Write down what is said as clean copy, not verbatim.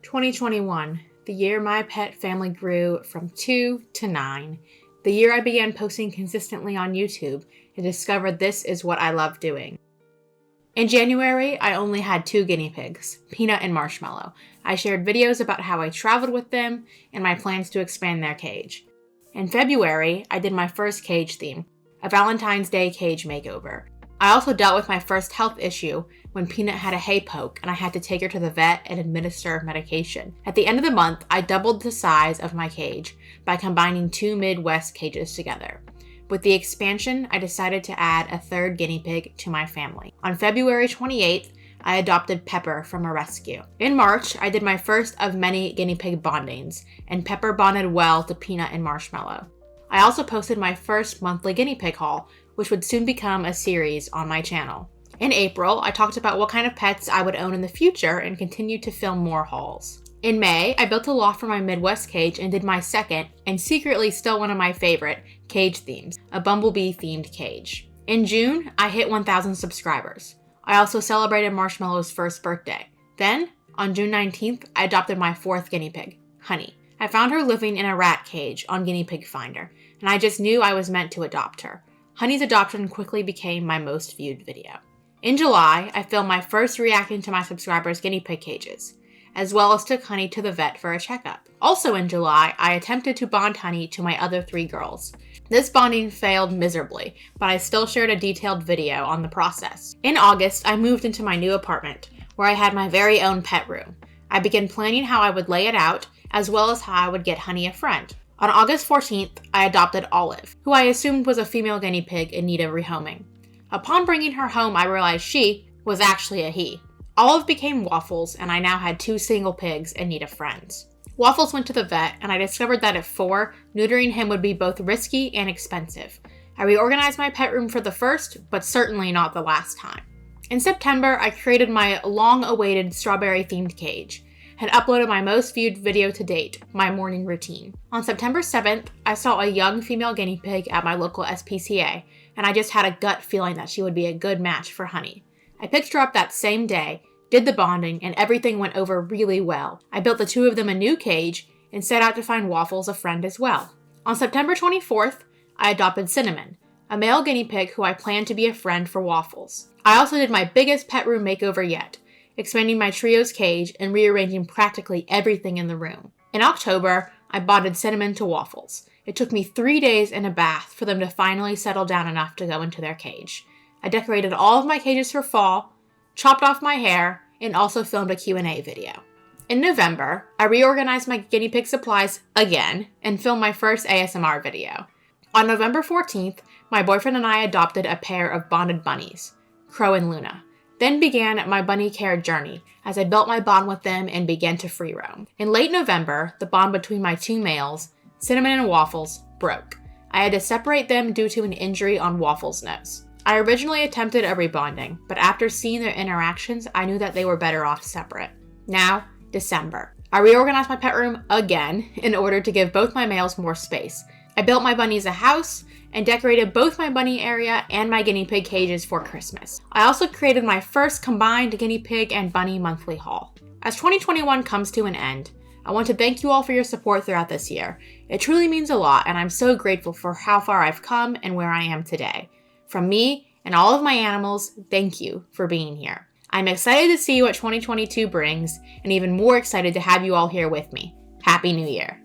2021, the year my pet family grew from 2 to 9. The year I began posting consistently on YouTube and discovered this is what I love doing. In January, I only had 2 guinea pigs, Peanut and Marshmallow. I shared videos about how I traveled with them and my plans to expand their cage. In February, I did my first cage theme, a Valentine's Day cage makeover. I also dealt with my first health issue when Peanut had a hay poke and I had to take her to the vet and administer medication. At the end of the month, I doubled the size of my cage by combining 2 Midwest cages together. With the expansion, I decided to add a 3rd guinea pig to my family. On February 28th, I adopted Pepper from a rescue. In March, I did my first of many guinea pig bondings, and Pepper bonded well to Peanut and Marshmallow. I also posted my first monthly guinea pig haul, which would soon become a series on my channel. In April, I talked about what kind of pets I would own in the future and continued to film more hauls. In May, I built a loft for my Midwest cage and did my second, and secretly still one of my favorite, cage themes, a bumblebee themed cage. In June, I hit 1,000 subscribers. I also celebrated Marshmallow's first birthday. Then, on June 19th, I adopted my 4th guinea pig, Honey. I found her living in a rat cage on Guinea Pig Finder, and I just knew I was meant to adopt her. Honey's adoption quickly became my most viewed video. In July, I filmed my first reacting to my subscribers' guinea pig cages, as well as took Honey to the vet for a checkup. Also in July, I attempted to bond Honey to my other 3 girls. This bonding failed miserably, but I still shared a detailed video on the process. In August, I moved into my new apartment, where I had my very own pet room. I began planning how I would lay it out, as well as how I would get Honey a friend. On August 14th, I adopted Olive, who I assumed was a female guinea pig in need of rehoming. Upon bringing her home, I realized she was actually a he. Olive became Waffles, and I now had 2 single pigs in need of friends. Waffles went to the vet, and I discovered that at 4, neutering him would be both risky and expensive. I reorganized my pet room for the first, but certainly not the last time. In September, I created my long-awaited strawberry-themed cage, and uploaded my most viewed video to date, my morning routine. On September 7th, I saw a young female guinea pig at my local SPCA, and I just had a gut feeling that she would be a good match for Honey. I picked her up that same day, did the bonding, and everything went over really well. I built the 2 of them a new cage and set out to find Waffles a friend as well. On September 24th, I adopted Cinnamon, a male guinea pig who I planned to be a friend for Waffles. I also did my biggest pet room makeover yet, expanding my trio's cage and rearranging practically everything in the room. In October, I bonded Cinnamon to Waffles. It took me 3 days and a bath for them to finally settle down enough to go into their cage. I decorated all of my cages for fall, chopped off my hair, and also filmed a Q&A video. In November, I reorganized my guinea pig supplies again and filmed my first ASMR video. On November 14th, my boyfriend and I adopted a pair of bonded bunnies, Crow and Luna. Then began my bunny care journey as I built my bond with them and began to free roam. In late November, the bond between my 2 males, Cinnamon and Waffles, broke. I had to separate them due to an injury on Waffles' nose. I originally attempted a rebonding, but after seeing their interactions, I knew that they were better off separate. Now, December. I reorganized my pet room again in order to give both my males more space. I built my bunnies a house and decorated both my bunny area and my guinea pig cages for Christmas. I also created my first combined guinea pig and bunny monthly haul. As 2021 comes to an end, I want to thank you all for your support throughout this year. It truly means a lot, and I'm so grateful for how far I've come and where I am today. From me and all of my animals, thank you for being here. I'm excited to see what 2022 brings, and even more excited to have you all here with me. Happy New Year!